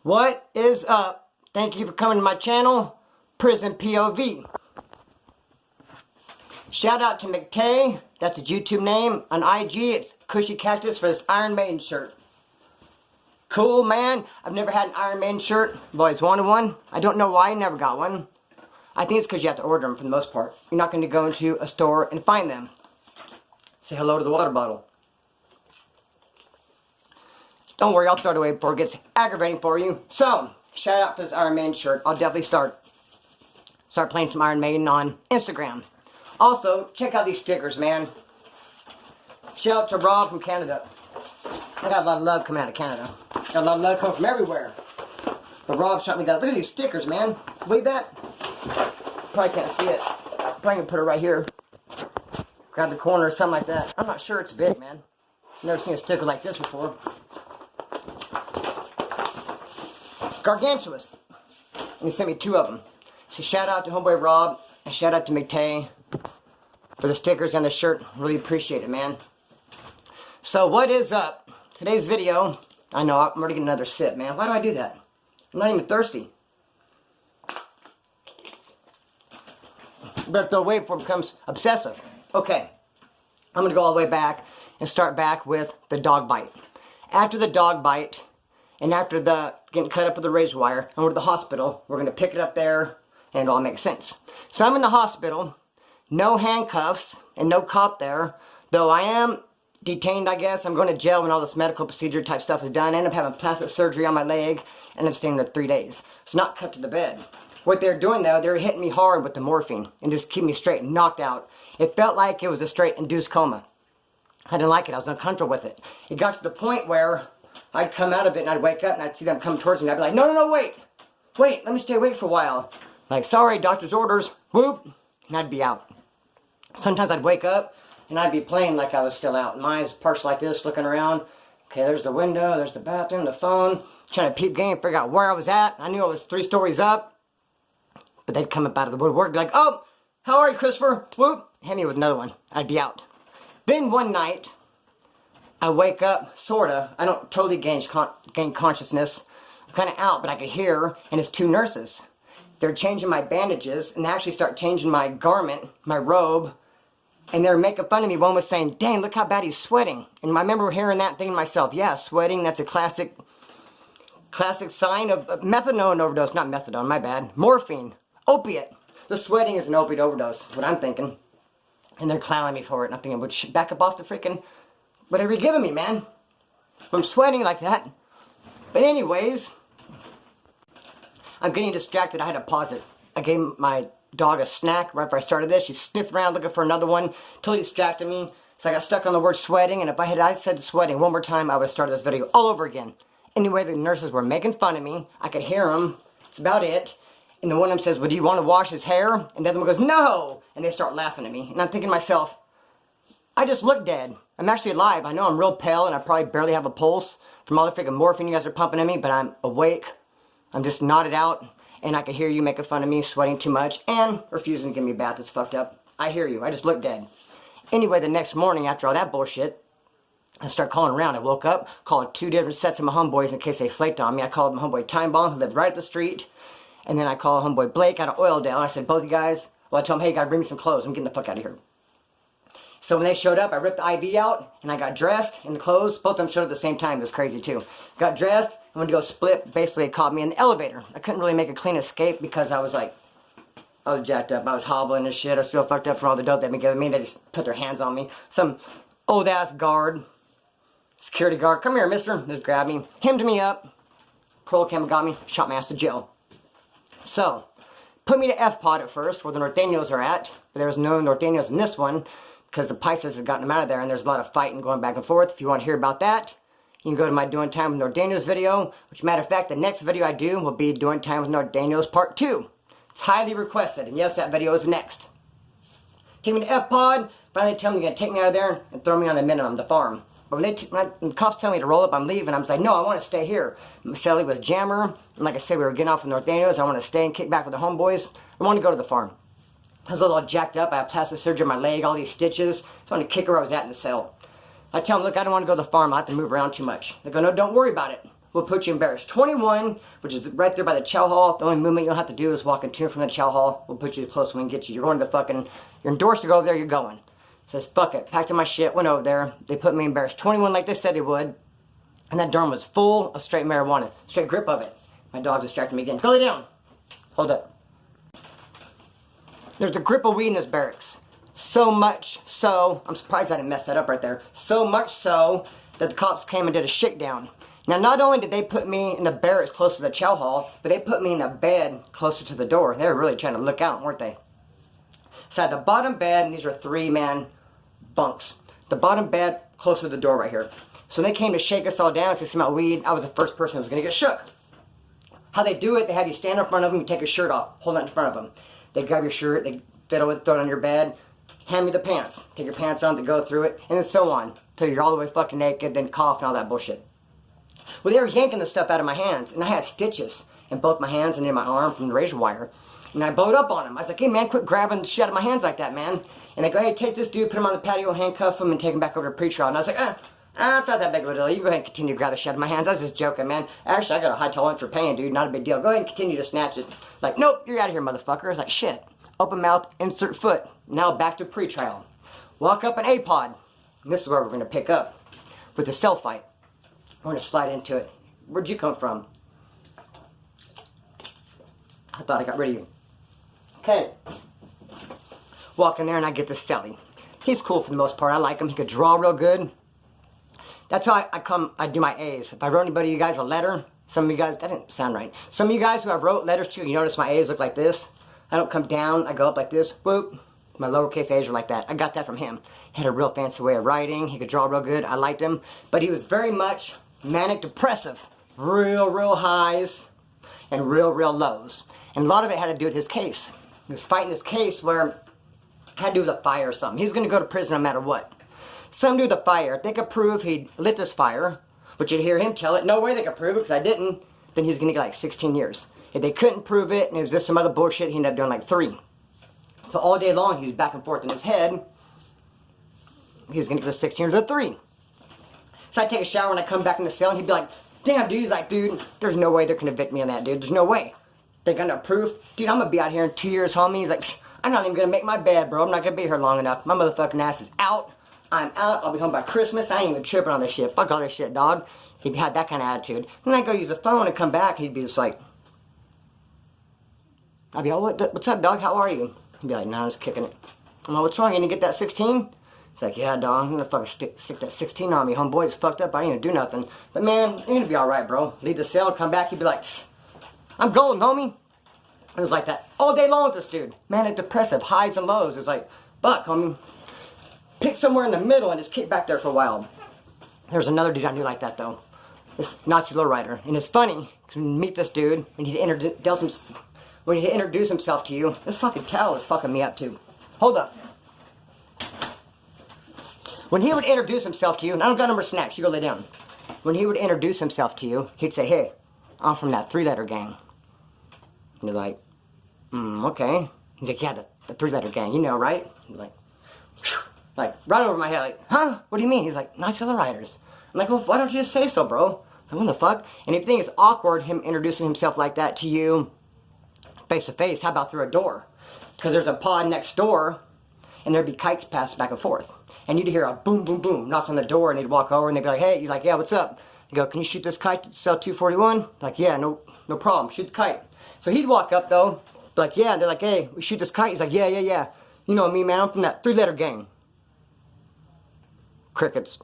What is up? Thank you for coming to my channel, Prison POV. Shout out to McTay, that's his YouTube name. On IG, it's Cushy Cactus for this Iron Maiden shirt. Cool, man. I've never had an Iron Maiden shirt. I've always wanted one. I don't know why I never got one. I think it's because you have to order them for the most part. You're not going to go into a store and find them. Say hello to the water bottle. Don't worry, I'll throw it away before it gets aggravating for you. So, shout out for this Iron Maiden shirt. I'll definitely start playing some Iron Maiden on Instagram. Also, check out these stickers, man. Shout out to Rob from Canada. I got a lot of love coming out of Canada. Got a lot of love coming from everywhere. But Rob shot me down. Look at these stickers, man. Believe that? Probably can't see it. Probably can put it right here. Grab the corner or something like that. I'm not sure it's big, man. Never seen a sticker like this before. Gargantuous. And he sent me 2 of them. So shout out to homeboy Rob and shout out to McTay for the stickers and the shirt. Really appreciate it, man. So what is up? Today's video, I know I'm already getting another sip, man. Why do I do that? I'm not even thirsty. But the way before it becomes obsessive. Okay, I'm going to go all the way back and start back with the dog bite. After the dog bite, and after the getting cut up with the razor wire, and we're to the hospital, we're going to pick it up there, and it all makes sense. So I'm in the hospital, no handcuffs, and no cop there, though I am detained, I guess. I'm going to jail when all this medical procedure type stuff is done. I end up having plastic surgery on my leg, and I'm staying there 3 days. It's not cut to the bed. What they're doing, though, they're hitting me hard with the morphine, and just keep me straight and knocked out. It felt like it was a straight induced coma. I didn't like it. I was uncomfortable with it. It got to the point where I'd come out of it and I'd wake up and I'd see them come towards me and I'd be like, no, wait, let me stay awake for a while. Like, sorry, doctor's orders, whoop, and I'd be out. Sometimes I'd wake up and I'd be playing like I was still out. My eyes parched like this, looking around. Okay, there's the window, there's the bathroom, the phone, trying to peep game, figure out where I was at. I knew I was 3 stories up, but they'd come up out of the woodwork, be like, oh, how are you, Christopher? Whoop, hit me with another one. I'd be out. Then one night, I wake up, sorta. I don't totally gain consciousness. I'm kind of out, but I could hear, and it's 2 nurses. They're changing my bandages, and they actually start changing my garment, my robe, and they're making fun of me. One was saying, dang, look how bad he's sweating. And I remember hearing that, thinking to myself, yeah, sweating, that's a classic sign of methadone overdose. Not methadone, my bad. Morphine, opiate. The sweating is an opiate overdose, is what I'm thinking. And they're clowning me for it, and I'm thinking, would you back up off the freaking whatever you're giving me, man. I'm sweating like that. But anyways, I'm getting distracted. I had to pause it. I gave my dog a snack right before I started this. She sniffed around looking for another one. Totally distracted me. So I got stuck on the word sweating. And if I said sweating one more time, I would have started this video all over again. Anyway, the nurses were making fun of me. I could hear them. That's about it. And the one of them says, well, do you want to wash his hair? And the other one goes, no! And they start laughing at me. And I'm thinking to myself, I just look dead. I'm actually alive. I know I'm real pale and I probably barely have a pulse from all the freaking morphine you guys are pumping at me, but I'm awake. I'm just nodded out, and I can hear you making fun of me, sweating too much, and refusing to give me a bath. It's fucked up. I hear you. I just look dead. Anyway, the next morning, after all that bullshit, I start calling around. I woke up, called 2 different sets of my homeboys in case they flaked on me. I called my homeboy Time Bomb, who lived right up the street, and then I called homeboy Blake out of Oildale. I said, both you guys, well, I told them, hey, you gotta bring me some clothes. I'm getting the fuck out of here. So when they showed up, I ripped the IV out, and I got dressed in the clothes. Both of them showed up at the same time. It was crazy, too. Got dressed, and went to go split. Basically, it caught me in the elevator. I couldn't really make a clean escape because I was like, I was jacked up. I was hobbling and shit. I was still fucked up from all the dope they'd been giving me. They just put their hands on me. Some old-ass guard, security guard, come here, mister. Just grabbed me, hemmed me up. Parole came and got me, shot my ass to jail. So, put me to F-Pod at first, where the Norteños are at. But there was no Norteños in this one, because the Pisces had gotten them out of there, and there's a lot of fighting going back and forth. If you want to hear about that, you can go to my Doing Time with Norteños video, which, matter of fact, the next video I do will be Doing Time with Norteños Part 2. It's highly requested, and yes, that video is next. Take me to F-Pod, finally tell me you're going to take me out of there and throw me on the minimum, the farm. But when the cops tell me to roll up, I'm leaving, I was like, no, I want to stay here. Sally was Jammer, and like I said, we were getting off with Norteños. I want to stay and kick back with the homeboys. I want to go to the farm. I was a little jacked up. I had plastic surgery on my leg, all these stitches. So I wanted to kick her where I was at in the cell. I tell them, look, I don't want to go to the farm. I have to move around too much. They go, no, don't worry about it. will put you in barracks 21, which is right there by the chow hall. The only movement you'll have to do is walk to and from the chow hall. We'll put you as close as we can get you. You're going to the fucking, you're endorsed to go over there, you're going. Says, fuck it. Packed up my shit, went over there. They put me in barracks 21 like they said they would. And that dorm was full of straight marijuana. Straight grip of it. My dog distracted me again. Go lay down. Hold up. There's a grip of weed in this barracks. So much so, I'm surprised I didn't mess that up right there. So much so that the cops came and did a shakedown. Now, not only did they put me in the barracks close to the chow hall, but they put me in a bed closer to the door. They were really trying to look out, weren't they? So I had the bottom bed, and these are 3-man bunks. The bottom bed close to the door right here. So when they came to shake us all down to smell weed, I was the first person who was going to get shook. How they do it, they have you stand in front of them, you take your shirt off, hold it in front of them. They grab your shirt, they throw it on your bed, hand me the pants, take your pants on to go through it, and then so on, till you're all the way fucking naked, then cough and all that bullshit. Well, they were yanking the stuff out of my hands, and I had stitches in both my hands and in my arm from the razor wire. And I blowed up on them. I was like, hey man, quit grabbing the shit out of my hands like that, man. And they go, hey, take this dude, put him on the patio, handcuff him, and take him back over to pre-trial. And I was like, it's not that big of a deal. You go ahead and continue to grab the shit out of my hands. I was just joking, man. Actually, I got a high tolerance for pain, dude. Not a big deal. Go ahead and continue to snatch it. Like, nope, you're out of here, motherfucker. I was like, shit. Open mouth, insert foot. Now back to pre-trial. Walk up an A-pod. And this is where we're going to pick up with the cell fight. We're going to slide into it. Where'd you come from? I thought I got rid of you. Okay. Walk in there and I get the celly. He's cool for the most part. I like him. He could draw real good. That's how I do my A's. If I wrote anybody, you guys, a letter, some of you guys, that didn't sound right. Some of you guys who I wrote letters to, you notice my A's look like this. I don't come down, I go up like this, whoop. My lowercase A's are like that. I got that from him. He had a real fancy way of writing. He could draw real good. I liked him. But he was very much manic depressive. Real highs and real lows. And a lot of it had to do with his case. He was fighting this case where it had to do with a fire or something. He was going to go to prison no matter what. Something to do with the fire. If they could prove he lit this fire, which you'd hear him tell it, no way they could prove it because I didn't, then he was going to get like 16 years. If they couldn't prove it and it was just some other bullshit, he ended up doing like 3. So all day long he was back and forth in his head. He was going to get the 16 years or 3. So I take a shower and I come back in the cell and he'd be like, damn dude, he's like, dude, there's no way they're going to convict me on that, dude. There's no way. They're going to prove, dude, I'm going to be out here in 2 years, homie. He's like, I'm not even going to make my bed, bro. I'm not going to be here long enough. My motherfucking ass is out. I'm out. I'll be home by Christmas. I ain't even tripping on this shit. Fuck all this shit, dog. He had that kind of attitude. Then I go use the phone and come back. He'd be just like, I'd be like, what's up, dog? How are you? He'd be like, nah, I'm just kicking it. I'm like, what's wrong? You didn't get that 16? It's like, yeah, dog. I'm going to fucking stick that 16 on me. Homeboy, it's fucked up. I ain't going to do nothing. But, man, you're going to be all right, bro. Leave the cell and come back. He'd be like, I'm golden, homie. It was like that all day long with this dude. Manic depressive, highs and lows. It was like, fuck, homie. Pick somewhere in the middle and just kick back there for a while. There's another dude I knew like that, though. This Nazi lowrider. And it's funny, because when you meet this dude, when he introduce himself to you, this fucking towel is fucking me up, too. Hold up. When he would introduce himself to you, and I don't got number snacks, you go lay down. When he would introduce himself to you, he'd say, hey, I'm from that 3-letter gang. And you're like, okay. He's like, yeah, the 3-letter gang, you know, right? You're like, right over my head, like, huh? What do you mean? He's like, Nazi lowriders. I'm like, well, why don't you just say so, bro? Like, what the fuck? And if you think it's awkward, him introducing himself like that to you, face to face, how about through a door? Because there's a pod next door, and there'd be kites passed back and forth. And you'd hear a boom, boom, boom, knock on the door, and they'd walk over, and they'd be like, hey, you're like, yeah, what's up? You go, can you shoot this kite to cell 241? Like, yeah, no problem, shoot the kite. So he'd walk up, though, be like, yeah, they're like, hey, we shoot this kite. He's like, yeah. You know me, man, I'm from that 3-letter gang. Crickets.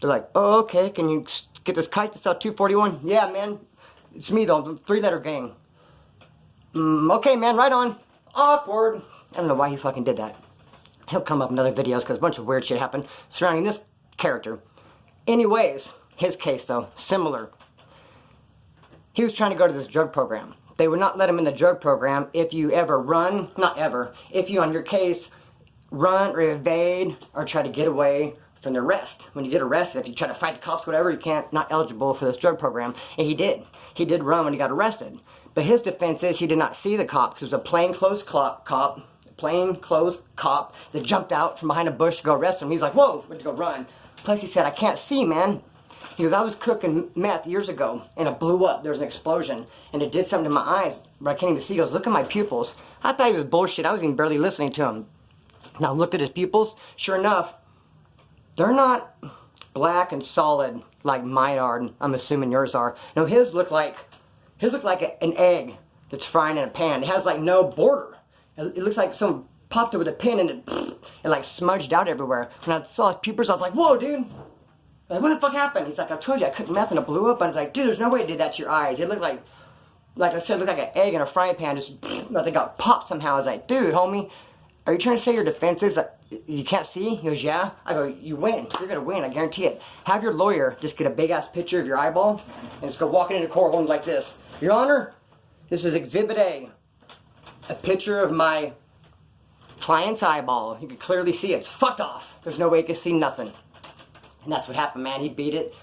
They're like, oh, okay, can you get this kite to cell 241? Yeah, man, it's me, though, the 3-letter gang. Okay, man, right on. Awkward. I don't know why he fucking did that. He'll come up in other videos because a bunch of weird shit happened surrounding this character. Anyways, his case, though, similar. He was trying to go to this drug program. They would not let him in the drug program if you ever run, not ever, if you on your case run or evade or try to get away from the arrest. When you get arrested, if you try to fight the cops, whatever, you can't, not eligible for this drug program. And he did. He did run when he got arrested. But his defense is he did not see the cops. It was a plainclothes cop that jumped out from behind a bush to go arrest him. He's like, whoa, went to go run. Plus he said, I can't see, man. He goes, I was cooking meth years ago, and it blew up. There was an explosion, and it did something to my eyes, but I can't even see. He goes, look at my pupils. I thought he was bullshit. I was even barely listening to him. Now, I looked at his pupils. Sure enough, they're not black and solid like mine are, and I'm assuming yours are. No, his look like an egg that's frying in a pan. It has like no border. It looks like someone popped it with a pin and it like smudged out everywhere. When I saw his pupils, I was like, whoa, dude. Like, what the fuck happened? He's like, I told you I cooked meth and it blew up. I was like, dude, there's no way it did that to your eyes. It looked like I said, it looked like an egg in a frying pan. Just, they got popped somehow. I was like, dude, homie, are you trying to say your defense is that you can't see? He goes, yeah. I go, you win. You're going to win. I guarantee it. Have your lawyer just get a big-ass picture of your eyeball and just go walking into court holding like this. Your Honor, this is Exhibit A. A picture of my client's eyeball. You can clearly see it. It's fucked off. There's no way you can see nothing. And that's what happened, man. He beat it.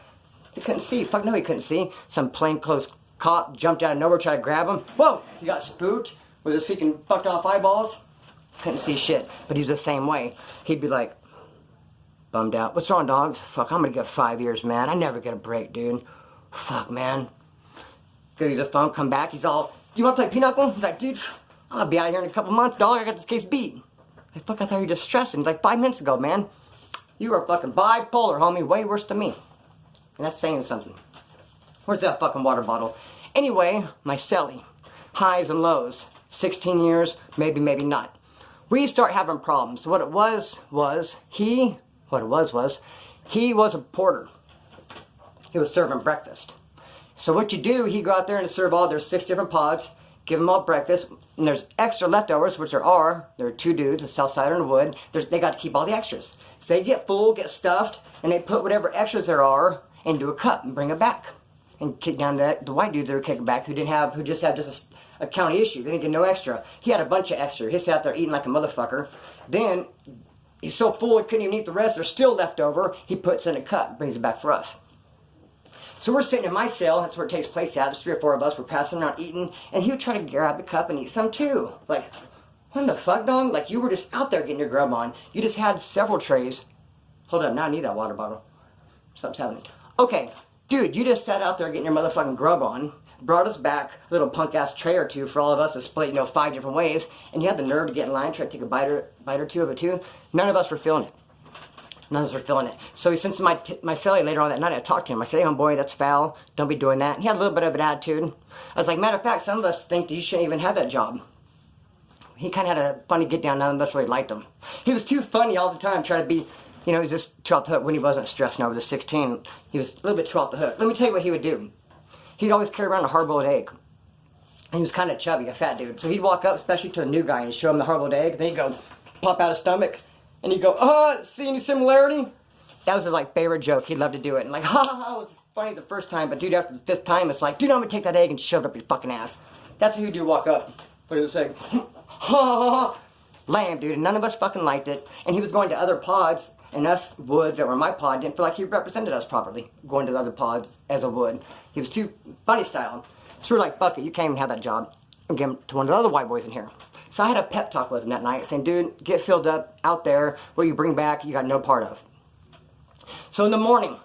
He couldn't see. Fuck no, he couldn't see. Some plainclothes cop jumped out of nowhere, tried to grab him. Whoa! He got spooked with his freaking fucked off eyeballs. Couldn't see shit. But he's the same way. He'd be like, bummed out. What's wrong, dog? Fuck, I'm gonna get 5 years, man. I never get a break, dude. Fuck, man. Go use a phone, come back. He's all, do you want to play pinochle? He's like, dude, I'll be out here in a couple months, dog. I got this case beat. Like, fuck, I thought you were just stressing. Like 5 minutes ago, man. You are fucking bipolar, homie. Way worse than me. And that's saying something. Where's that fucking water bottle? Anyway, my celly. Highs and lows. 16 years, maybe, maybe not. We start having problems. What it was he was a porter. He was serving breakfast. So what you do, he'd go out there and serve there's 6 different pods, give them all breakfast, and there's extra leftovers, which there are 2 dudes, a Southsider and a Wood. They got to keep all the extras. So they get full, get stuffed, and they put whatever extras there are into a cup and bring it back. And kick down the white dudes that were kicking back who just had a county issue. They didn't get no extra. He had a bunch of extra. He sat there eating like a motherfucker. Then, he's so full he couldn't even eat the rest. There's still left over. He puts in a cup and brings it back for us. So we're sitting in my cell. That's where it takes place at. There's 3 or 4 of us. We're passing around eating. And he would try to grab the cup and eat some too. Like, what the fuck, dog? Like, you were just out there getting your grub on. You just had several trays. Hold up, now I need that water bottle. Something's happening. Okay, dude, you just sat out there getting your motherfucking grub on. Brought us back a little punk-ass tray or 2 for all of us to split, 5 different ways. And you had the nerve to get in line, try to take a bite or 2 of it too. None of us were feeling it. None of us were feeling it. So since my celly later on that night, I talked to him. I said, hey, homeboy, that's foul. Don't be doing that. And he had a little bit of an attitude. I was like, matter of fact, some of us think that you shouldn't even have that job. He kind of had a funny get down. None of us really liked him. He was too funny all the time, trying to be, he was just too off the hook when he wasn't stressing over the 16. He was a little bit too off the hook. Let me tell you what he would do. He'd always carry around a hard-boiled egg. And he was kind of chubby, a fat dude. So he'd walk up, especially to a new guy, and show him the hard-boiled egg. Then he'd go, pop out his stomach. And he'd go, see any similarity? That was his, favorite joke. He'd love to do it. And ha, ha, ha, it was funny the first time. But, dude, after the 5th time, it's like, dude, I'm going to take that egg and shove it up your fucking ass. That's what he'd do, walk up. But he would say, ha, ha, ha. Lamb, dude. And none of us fucking liked it. And he was going to other pods. And us Woods that were in my pod didn't feel like he represented us properly. Going to the other pods as a Wood. He was too funny style. So we were like, fuck it, you can't even have that job. And give him to one of the other white boys in here. So I had a pep talk with him that night saying, dude, get filled up out there. What you bring back, you got no part of. So in the morning,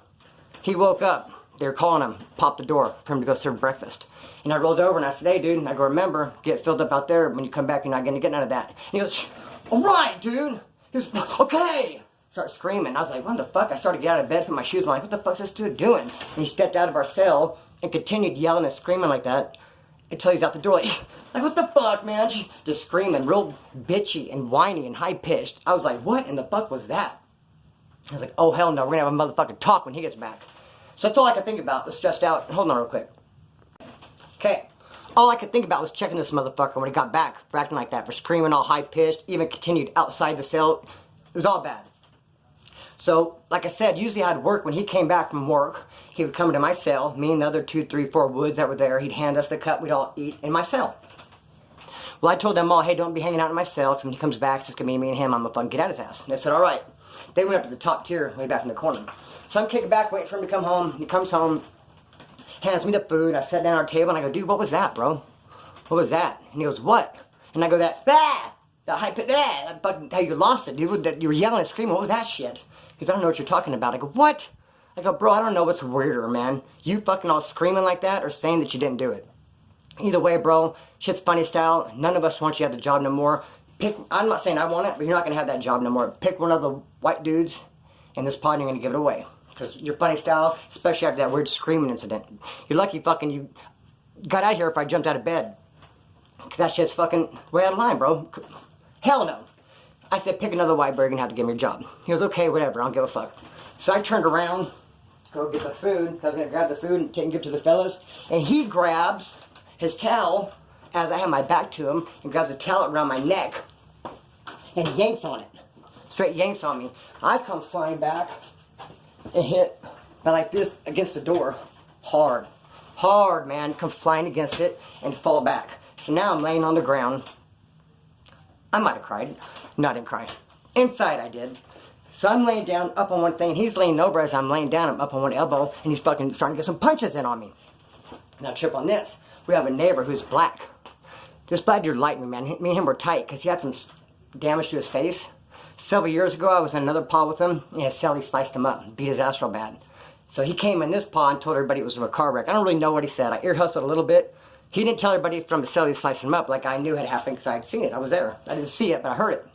he woke up. They were calling him, popped the door for him to go serve breakfast. And I rolled over and I said, hey, dude, I go, remember, get filled up out there. When you come back, you're not going to get none of that. And he goes, all right, dude. He goes, okay. Start screaming. I was like, what the fuck? I started to get out of bed, put my shoes on. Like, what the fuck's this dude doing? And he stepped out of our cell and continued yelling and screaming like that until he's out the door. Like, what the fuck, man? Just screaming, real bitchy and whiny and high-pitched. I was like, what in the fuck was that? I was like, oh, hell no. We're going to have a motherfucking talk when he gets back. So that's all I could think about. Was stressed out. Hold on real quick. Okay. All I could think about was checking this motherfucker when he got back for acting like that, for screaming all high-pitched, even continued outside the cell. It was all bad. So, like I said, usually I'd work when he came back from work. He would come into my cell, me and the other 2, 3, 4 Woods that were there. He'd hand us the cup, we'd all eat in my cell. Well, I told them all, hey, don't be hanging out in my cell, because when he comes back, it's just going to be me and him. I'm going to fucking get out his ass. And they said, all right. They went up to the top tier, way back in the corner. So I'm kicking back, waiting for him to come home. He comes home, hands me the food. I sat down at our table, and I go, dude, what was that, bro? What was that? And he goes, what? And I go, that high pitch, that fucking, how you lost it, dude. That you were yelling and screaming. What was that shit? Because I don't know what you're talking about. I go, what? I go, bro, I don't know what's weirder, man. You fucking all screaming like that or saying that you didn't do it. Either way, bro, shit's funny style. None of us want you at the job no more. I'm not saying I want it, but you're not going to have that job no more. Pick one of the white dudes in this pod and you're going to give it away. Because you're funny style, especially after that weird screaming incident. You're lucky fucking you got out of here if I jumped out of bed. Because that shit's fucking way out of line, bro. Hell no. I said, pick another white boy, you're going to have to give me a job. He goes, okay, whatever, I don't give a fuck. So I turned around, go get the food. I was going to grab the food and take and give it to the fellas. And he grabs his towel as I have my back to him and grabs a towel around my neck and yanks on it. Straight yanks on me. I come flying back and hit like this against the door. Hard. Hard, man. Come flying against it and fall back. So now I'm laying on the ground. I might have cried. No, I didn't cry. Inside I did. So I'm laying down up on one thing. He's laying over as I'm laying down. I'm up on one elbow and he's fucking starting to get some punches in on me. Now trip on this. We have a neighbor who's black. This black dude liked me, man. Me and him were tight because he had some damage to his face. Several years ago, I was in another pod with him, and Sally sliced him up, beat his ass real bad. So he came in this pod and told everybody it was from a car wreck. I don't really know what he said. I ear hustled a little bit. He didn't tell everybody from Sally sliced him up like I knew had happened because I had seen it. I was there. I didn't see it, but I heard it.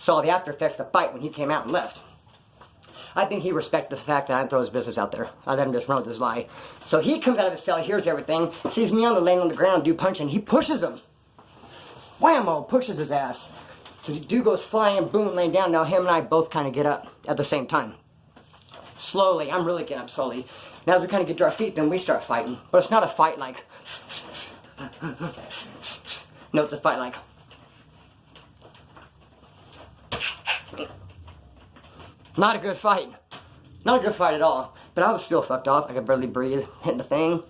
Saw the after effects of the fight when he came out and left. I think he respected the fact that I didn't throw his business out there. I let him just run with his lie. So he comes out of his cell, hears everything, sees me laying on the ground, dude punching. He pushes him. Whammo, pushes his ass. So the dude goes flying, boom, laying down. Now him and I both kind of get up at the same time. Slowly, I'm really getting up slowly. Now as we kind of get to our feet, then we start fighting. But it's not a fight like... No, it's a fight like... Not a good fight. Not a good fight at all. But I was still fucked off. I could barely breathe, hitting the thing.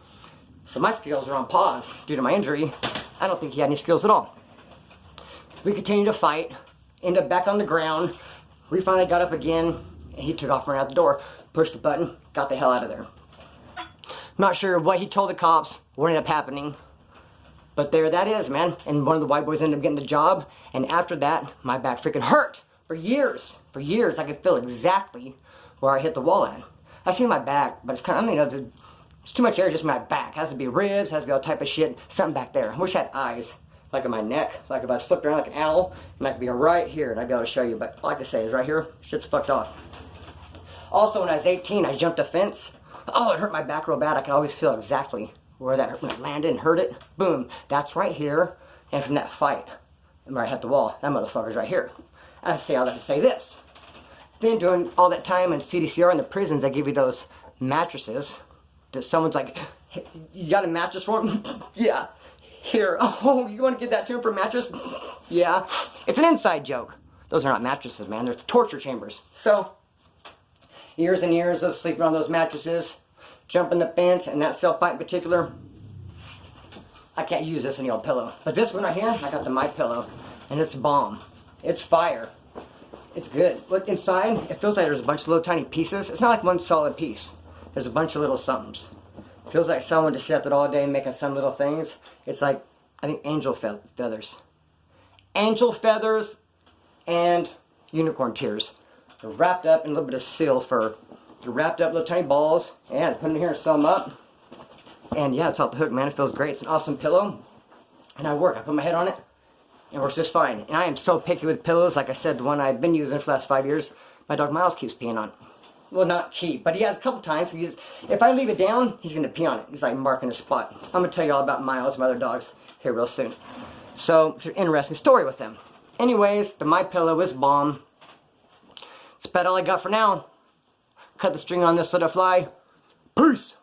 So my skills were on pause due to my injury. I don't think he had any skills at all. We continued to fight. Ended up back on the ground. We finally got up again. And he took off right out the door. Pushed the button. Got the hell out of there. Not sure what he told the cops. What ended up happening. But there that is, man. And one of the white boys ended up getting the job. And after that, my back freaking hurt. For years. For years, I could feel exactly where I hit the wall at. I see my back, but it's kind of, I mean, it's too much area just in my back. It has to be ribs, has to be all type of shit. Something back there. I wish I had eyes, like in my neck. Like if I slipped around like an owl, and I could be right here, and I'd be able to show you. But all I can say is right here, shit's fucked off. Also, when I was 18, I jumped a fence. Oh, it hurt my back real bad. I could always feel exactly where that landed and hurt it. Boom. That's right here. And from that fight, where I hit the wall, that motherfucker's right here. I say all that to say this. Then during all that time in CDCR in the prisons, they give you those mattresses that someone's like, hey, you got a mattress for him? Yeah. Here. Oh, you want to give that to him for a mattress? Yeah. It's an inside joke. Those are not mattresses, man. They're torture chambers. So, years and years of sleeping on those mattresses, jumping the fence, and that self-fight in particular, I can't use this any old pillow. But this one right here, I got the My Pillow, and it's bomb. It's fire. It's good. Look inside, it feels like there's a bunch of little tiny pieces. It's not like one solid piece. There's a bunch of little somethings. It feels like someone just slept it all day making some little things. It's like, I think angel feathers. Angel feathers and unicorn tears. They're wrapped up in a little bit of seal fur. They're wrapped up little tiny balls. And put them in here and sew them up. And yeah, it's off the hook, man. It feels great. It's an awesome pillow. And I put my head on it. It works just fine. And I am so picky with pillows. Like I said, the one I've been using for the last 5 years, my dog Miles keeps peeing on it. Well, not keep, but he has a couple times. If I leave it down, he's going to pee on it. He's like marking the spot. I'm going to tell you all about Miles and my other dogs here real soon. So, it's an interesting story with them. Anyways, the My Pillow is bomb. That's about all I got for now. Cut the string on this, let it fly. Peace!